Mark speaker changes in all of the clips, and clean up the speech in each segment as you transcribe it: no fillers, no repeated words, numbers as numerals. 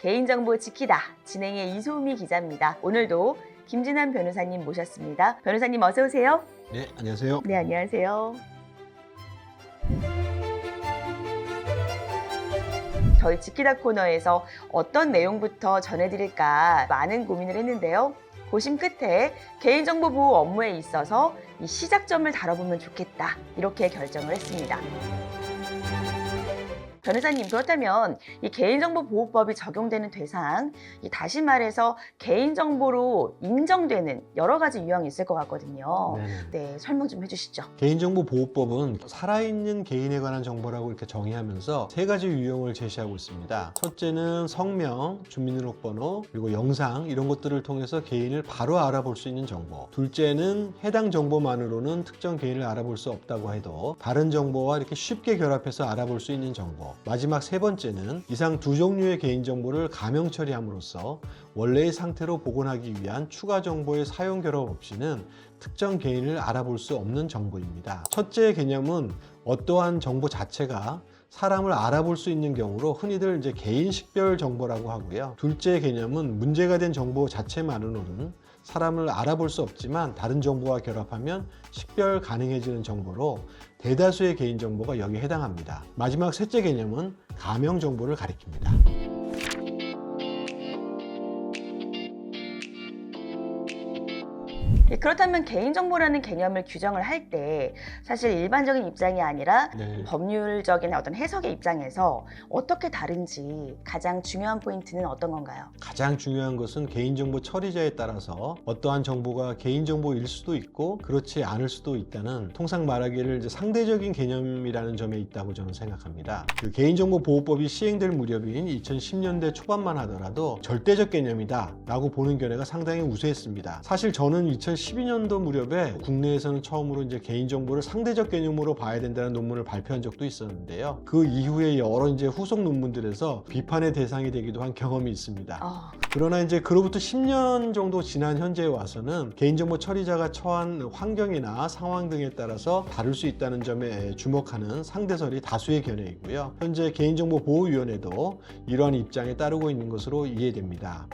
Speaker 1: 개인정보 지키다 진행의 이소미 기자입니다. 오늘도 김진환 변호사님 모셨습니다. 변호사님 어서 오세요.
Speaker 2: 네, 안녕하세요.
Speaker 1: 네, 안녕하세요. 저희 지키다 코너에서 어떤 내용부터 전해드릴까 많은 고민을 했는데요. 고심 끝에 개인정보 보호 업무에 있어서 이 시작점을 다뤄보면 좋겠다 이렇게 결정을 했습니다. 변호사님, 그렇다면 이 개인정보보호법이 적용되는 대상, 다시 말해서 개인정보로 인정되는 여러 가지 유형이 있을 것 같거든요. 네, 설명 좀 해주시죠.
Speaker 2: 개인정보보호법은 살아있는 개인에 관한 정보라고 이렇게 정의하면서 세 가지 유형을 제시하고 있습니다. 첫째는 성명, 주민등록번호, 그리고 영상 이런 것들을 통해서 개인을 바로 알아볼 수 있는 정보. 둘째는 해당 정보만으로는 특정 개인을 알아볼 수 없다고 해도 다른 정보와 이렇게 쉽게 결합해서 알아볼 수 있는 정보. 마지막 세 번째는 이상 두 종류의 개인정보를 가명 처리함으로써 원래의 상태로 복원하기 위한 추가 정보의 사용 결합 없이는 특정 개인을 알아볼 수 없는 정보입니다. 첫째 개념은 어떠한 정보 자체가 사람을 알아볼 수 있는 경우로 흔히들 개인 식별 정보라고 하고요. 둘째 개념은 문제가 된 정보 자체만으로는 사람을 알아볼 수 없지만 다른 정보와 결합하면 식별 가능해지는 정보로 대다수의 개인정보가 여기에 해당합니다. 마지막 셋째 개념은 가명 정보를 가리킵니다.
Speaker 1: 그렇다면 개인정보라는 개념을 규정을 할 때 사실 일반적인 입장이 아니라 법률적인 어떤 해석의 입장에서 어떻게 다른지 가장 중요한 포인트는 어떤 건가요?
Speaker 2: 가장 중요한 것은 개인정보 처리자에 따라서 어떠한 정보가 개인정보일 수도 있고 그렇지 않을 수도 있다는, 통상 말하기를 상대적인 개념이라는 점에 있다고 저는 생각합니다. 그 개인정보보호법이 시행될 무렵인 2010년대 초반만 하더라도 절대적 개념이다 라고 보는 견해가 상당히 우세했습니다. 사실 저는 2012년도 무렵에 국내에서는 처음으로 개인정보를 상대적 개념으로 봐야 된다는 논문을 발표한 적도 있었는데요. 그 이후에 여러 후속 논문들에서 비판의 대상이 되기도 한 경험이 있습니다. 그러나 그로부터 10년 정도 지난 현재에 와서는 개인정보 처리자가 처한 환경이나 상황 등에 따라서 다를 수 있다는 점에 주목하는 상대설이 다수의 견해이고요. 현재 개인정보보호위원회도 이러한 입장에 따르고 있는 것으로 이해됩니다.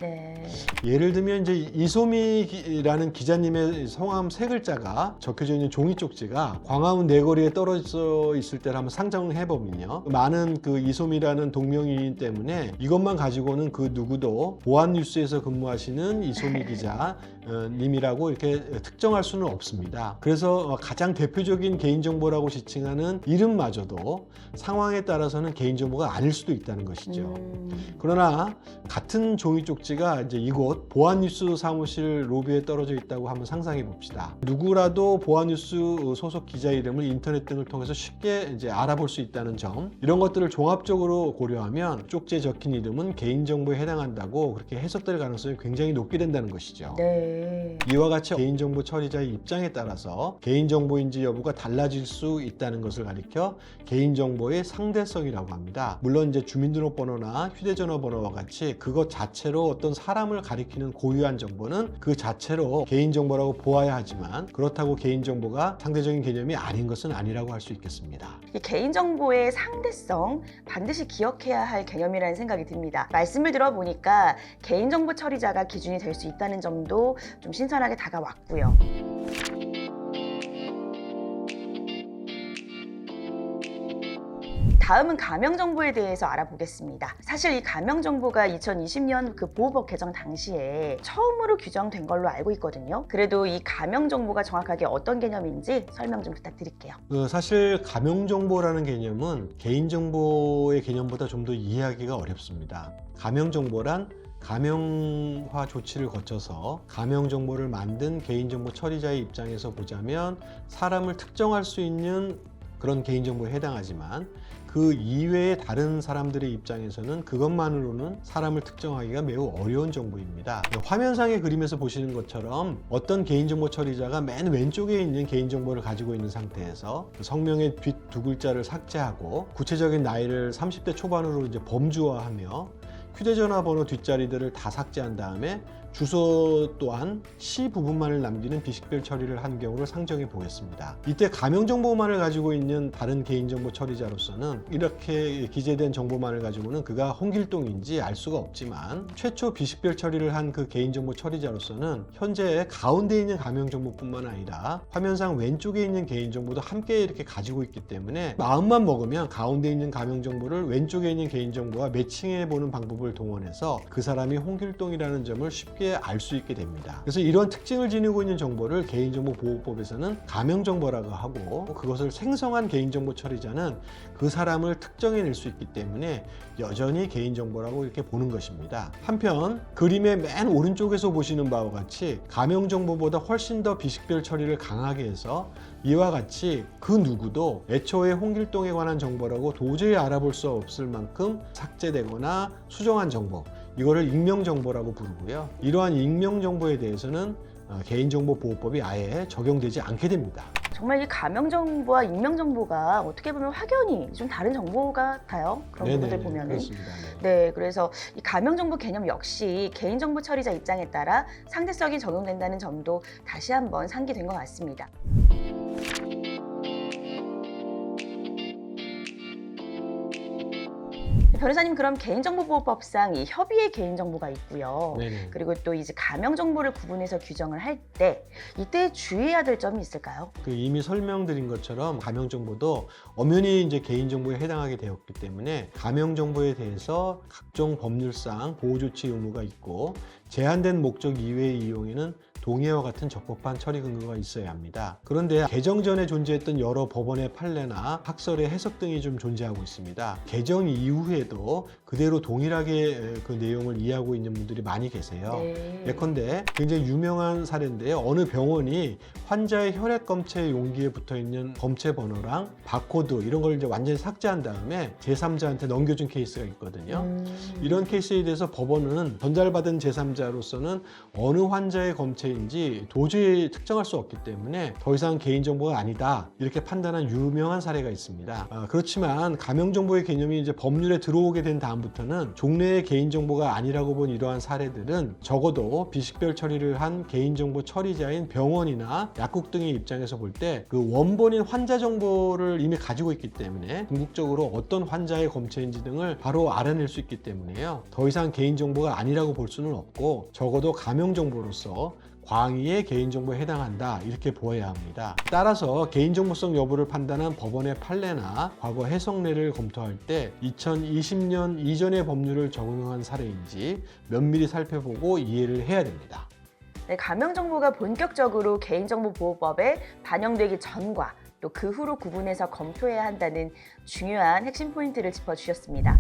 Speaker 2: 예를 들면 이소미라는 기자님의 성함 세 글자가 적혀져 있는 종이 쪽지가 광화문 내거리에 떨어져 있을 때를 한번 상정해 보면요, 많은 그 이소미라는 동명이인 때문에 이것만 가지고는 그 누구도 보안뉴스에서 근무하시는 이소미 기자님이라고 이렇게 특정할 수는 없습니다. 그래서 가장 대표적인 개인정보라고 지칭하는 이름마저도 상황에 따라서는 개인정보가 아닐 수도 있다는 것이죠. 그러나 같은 종이 쪽지가 이곳 보안뉴스 사무실 로비에 떨어져 있다고 한번 상상해 봅시다. 누구라도 보안뉴스 소속 기자 이름을 인터넷 등을 통해서 쉽게 알아볼 수 있다는 점, 이런 것들을 종합적으로 고려하면 쪽지에 적힌 이름은 개인정보에 해당한다고 그렇게 해석될 가능성이 굉장히 높게 된다는 것이죠. 이와 같이 개인정보 처리자의 입장에 따라서 개인정보인지 여부가 달라질 수 있다는 것을 가리켜 개인정보의 상대성이라고 합니다. 물론 주민등록번호나 휴대전화번호와 같이 그것 자체로 어떤 사람을 가리키는 고유한 정보는 그 자체로 개인정보라고 보아야 하지만, 그렇다고 개인정보가 상대적인 개념이 아닌 것은 아니라고 할 수 있겠습니다.
Speaker 1: 이 개인정보의 상대성 반드시 기억해야 할 개념이라는 생각이 듭니다. 말씀을 들어보니까 개인정보 처리자가 기준이 될 수 있다는 점도 좀 신선하게 다가왔고요. 다음은 가명정보에 대해서 알아보겠습니다. 사실 이 가명정보가 2020년 그 보호법 개정 당시에 처음으로 규정된 걸로 알고 있거든요. 그래도 이 가명정보가 정확하게 어떤 개념인지 설명 좀 부탁드릴게요.
Speaker 2: 사실 가명정보라는 개념은 개인정보의 개념보다 좀 더 이해하기가 어렵습니다. 가명정보란 가명화 조치를 거쳐서 가명정보를 만든 개인정보 처리자의 입장에서 보자면 사람을 특정할 수 있는 그런 개인정보에 해당하지만, 그 이외의 다른 사람들의 입장에서는 그것만으로는 사람을 특정하기가 매우 어려운 정보입니다. 화면상의 그림에서 보시는 것처럼 어떤 개인정보 처리자가 맨 왼쪽에 있는 개인정보를 가지고 있는 상태에서 성명의 뒷 두 글자를 삭제하고 구체적인 나이를 30대 초반으로 범주화하며 휴대전화 번호 뒷자리들을 다 삭제한 다음에 주소 또한 시 부분만을 남기는 비식별 처리를 한 경우를 상정해 보겠습니다. 이때 가명 정보만을 가지고 있는 다른 개인정보 처리자로서는 이렇게 기재된 정보만을 가지고는 그가 홍길동인지 알 수가 없지만, 최초 비식별 처리를 한 그 개인정보 처리자로서는 현재 가운데 있는 가명 정보뿐만 아니라 화면상 왼쪽에 있는 개인정보도 함께 이렇게 가지고 있기 때문에 마음만 먹으면 가운데 있는 가명 정보를 왼쪽에 있는 개인정보와 매칭해 보는 방법을 동원해서 그 사람이 홍길동이라는 점을 쉽게 알 수 있게 됩니다. 그래서 이런 특징을 지니고 있는 정보를 개인정보보호법에서는 가명정보라고 하고, 그것을 생성한 개인정보 처리자는 그 사람을 특정해낼 수 있기 때문에 여전히 개인정보라고 이렇게 보는 것입니다. 한편 그림의 맨 오른쪽에서 보시는 바와 같이 가명정보보다 훨씬 더 비식별 처리를 강하게 해서 이와 같이 그 누구도 애초에 홍길동에 관한 정보라고 도저히 알아볼 수 없을 만큼 삭제되거나 수정한 정보, 이거를 익명정보라고 부르고요. 이러한 익명정보에 대해서는 개인정보보호법이 아예 적용되지 않게 됩니다.
Speaker 1: 정말 이 가명 정보와 익명 정보가 어떻게 보면 확연히 좀 다른 정보 같아요. 그런 부분들 보면은.
Speaker 2: 그렇습니다.
Speaker 1: 네, 그래서 이 가명 정보 개념 역시 개인 정보 처리자 입장에 따라 상대성이 적용된다는 점도 다시 한번 상기된 것 같습니다. 변호사님, 그럼 개인정보보호법상 이 협의의 개인정보가 있고요.
Speaker 2: 네네.
Speaker 1: 그리고 또 이제 가명 정보를 구분해서 규정을 할 때 이때 주의해야 될 점이 있을까요?
Speaker 2: 그 이미 설명드린 것처럼 가명 정보도 엄연히 이제 개인 정보에 해당하게 되었기 때문에 가명 정보에 대해서 각종 법률상 보호 조치 의무가 있고, 제한된 목적 이외의 이용에는 동의와 같은 적법한 처리 근거가 있어야 합니다. 그런데 개정 전에 존재했던 여러 법원의 판례나 학설의 해석 등이 좀 존재하고 있습니다. 개정 이후에도 그대로 동일하게 그 내용을 이해하고 있는 분들이 많이 계세요.
Speaker 1: 네.
Speaker 2: 예컨대 굉장히 유명한 사례인데요. 어느 병원이 환자의 혈액 검체 용기에 붙어 있는 검체 번호랑 바코드 이런 걸 이제 완전히 삭제한 다음에 제3자한테 넘겨준 케이스가 있거든요. 이런 케이스에 대해서 법원은 전달받은 제3자로서는 어느 환자의 검체인지 도저히 특정할 수 없기 때문에 더 이상 개인정보가 아니다, 이렇게 판단한 유명한 사례가 있습니다. 그렇지만 가명정보의 개념이 이제 법률에 들어오게 된 다음부터는 종래의 개인정보가 아니라고 본 이러한 사례들은 적어도 비식별 처리를 한 개인정보 처리자인 병원이나 약국 등의 입장에서 볼 때 그 원본인 환자 정보를 이미 가지고 있기 때문에 궁극적으로 어떤 환자의 검체인지 등을 바로 알아낼 수 있기 때문에요. 더 이상 개인정보가 아니라고 볼 수는 없고, 적어도 가명정보로서 광의의 개인정보에 해당한다, 이렇게 보아야 합니다. 따라서 개인정보성 여부를 판단한 법원의 판례나 과거 해석례를 검토할 때 2020년 이전의 법률을 적용한 사례인지 면밀히 살펴보고 이해를 해야 됩니다.
Speaker 1: 네, 가명 정보가 본격적으로 개인정보보호법에 반영되기 전과 또 그 후로 구분해서 검토해야 한다는 중요한 핵심 포인트를 짚어주셨습니다.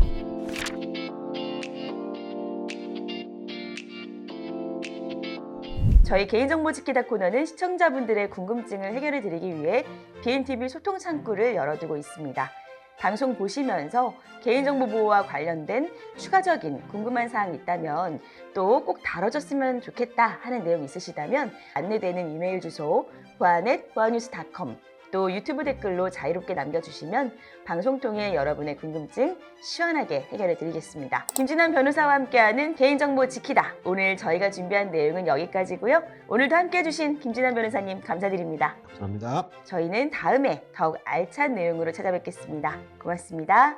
Speaker 1: 저희 개인정보 지키다 코너는 시청자분들의 궁금증을 해결해 드리기 위해 BNTV 소통 창구를 열어두고 있습니다. 방송 보시면서 개인정보 보호와 관련된 추가적인 궁금한 사항이 있다면, 또 꼭 다뤄졌으면 좋겠다 하는 내용 있으시다면 안내되는 이메일 주소 보아넷@보아뉴스.com, 또 유튜브 댓글로 자유롭게 남겨주시면 방송 통해 여러분의 궁금증 시원하게 해결해 드리겠습니다. 김진환 변호사와 함께하는 개인정보 지키다. 오늘 저희가 준비한 내용은 여기까지고요. 오늘도 함께해 주신 김진환 변호사님 감사드립니다.
Speaker 2: 감사합니다.
Speaker 1: 저희는 다음에 더욱 알찬 내용으로 찾아뵙겠습니다. 고맙습니다.